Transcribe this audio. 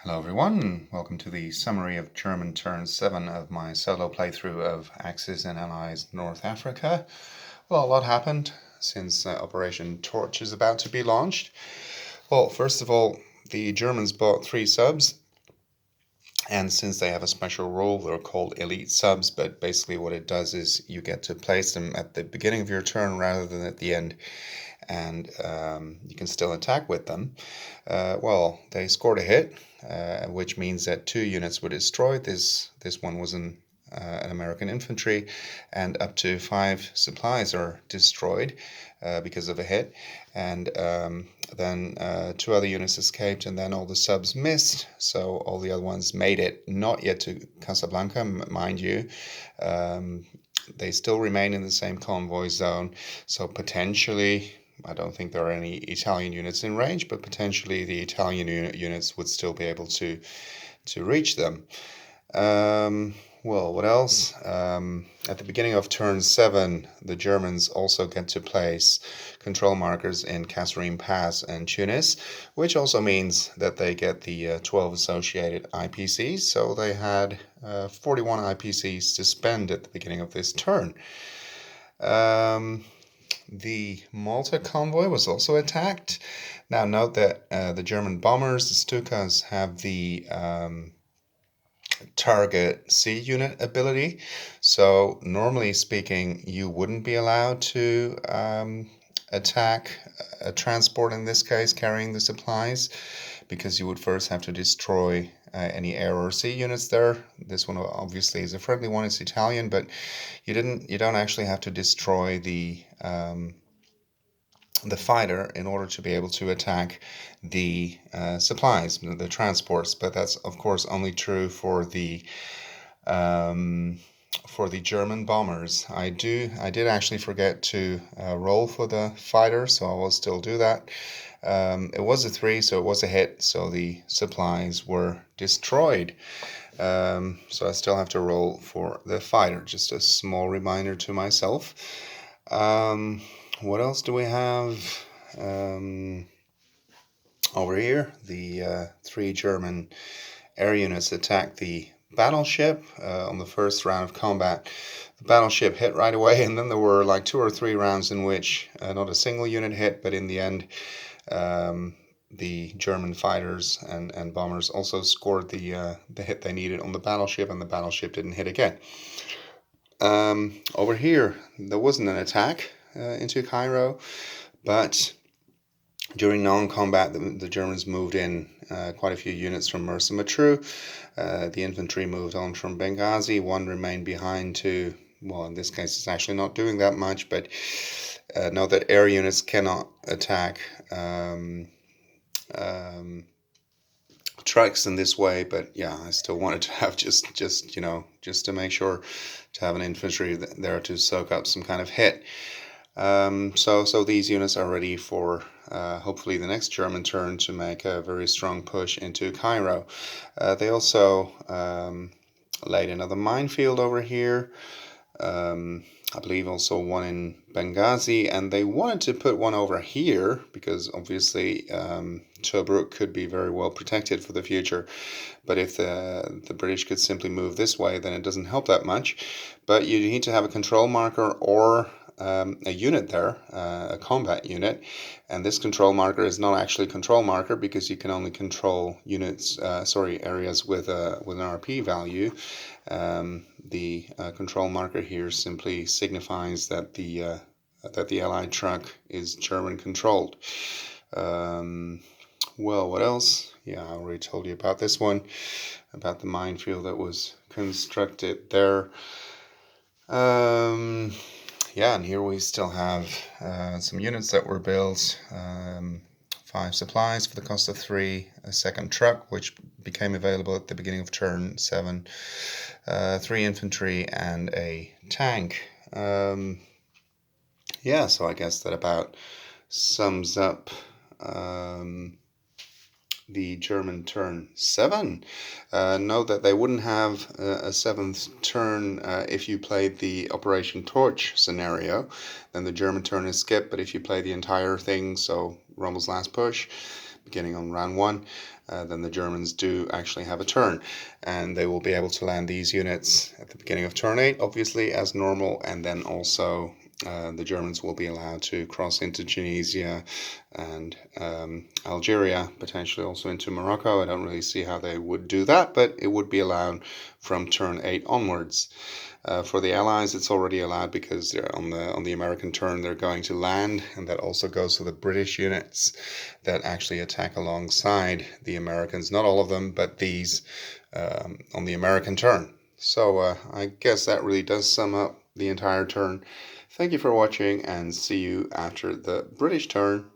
Hello everyone, welcome to the summary of German Turn 7 of my solo playthrough of Axis and Allies North Africa. Well, a lot happened since Operation Torch is about to be launched. Well, first of all, the Germans bought 3 subs, and since they have a special rule, they're called elite subs, but basically what it does is you get to place them at the beginning of your turn rather than at the end, and you can still attack with them. Well, they scored a hit, which means that 2 units were destroyed. This one was an American infantry, and up to 5 supplies are destroyed because of a hit. And then 2 other units escaped, and then all the subs missed, so all the other ones made it, not yet to Casablanca, mind you. They still remain in the same convoy zone, so potentially, I don't think there are any Italian units in range, but potentially the Italian units would still be able to reach them. Well, what else? At the beginning of turn 7, the Germans also get to place control markers in Kasserine Pass and Tunis, which also means that they get the 12 associated IPCs. So they had 41 IPCs to spend at the beginning of this turn. The Malta convoy was also attacked. Now note that the German bombers, the Stukas, have the target C unit ability. So normally speaking, you wouldn't be allowed to attack a transport, in this case carrying the supplies, because you would first have to destroy any air or sea units there. This one obviously is a friendly one, it's Italian, but you don't actually have to destroy the fighter in order to be able to attack the supplies, the transports. But that's of course only true for the German bombers. I did actually forget to roll for the fighter, so I will still do that. It was a 3, so it was a hit, so the supplies were destroyed. So I still have to roll for the fighter. Just a small reminder to myself. What else do we have? Over here, the 3 German air units attacked the battleship on the first round of combat. The battleship hit right away, and then there were like 2 or 3 rounds in which not a single unit hit, but in the end the German fighters and bombers also scored the hit they needed on the battleship, and the battleship didn't hit again. Over here, there wasn't an attack into Cairo, but during non-combat, the Germans moved in quite a few units from Mersa Matruh. The infantry moved on from Benghazi. 1 remained behind to, well, in this case, it's actually not doing that much, but know that air units cannot attack trucks in this way. But yeah, I still wanted to have just to make sure to have an infantry there to soak up some kind of hit. So these units are ready for hopefully the next German turn to make a very strong push into Cairo. They also laid another minefield over here. I believe also 1 in Benghazi, and they wanted to put 1 over here because obviously Tobruk could be very well protected for the future. But if the British could simply move this way, then it doesn't help that much. But you need to have a control marker or a unit there, a combat unit, and this control marker is not actually a control marker because you can only control units, areas with an RP value. The control marker here simply signifies that the Allied truck is German controlled. Well, what else? Yeah, I already told you about this one, about the minefield that was constructed there. Yeah, and here we still have some units that were built. 5 supplies for the cost of 3, a second truck, which became available at the beginning of turn 7, 3 infantry, and a tank. Yeah, so I guess that about sums up the German turn 7. Note that they wouldn't have a 7th turn if you played the Operation Torch scenario. Then the German turn is skipped, but if you play the entire thing, so Rommel's last push, beginning on round one, then the Germans do actually have a turn, and they will be able to land these units at the beginning of turn 8, obviously, as normal, and then also the Germans will be allowed to cross into Tunisia and Algeria, potentially also into Morocco. I don't really see how they would do that, but it would be allowed from turn 8 onwards. For the Allies, it's already allowed because they're on the American turn they're going to land, and that also goes to the British units that actually attack alongside the Americans. Not all of them, but these on the American turn. So I guess that really does sum up the entire turn. Thank you for watching, and see you after the British turn.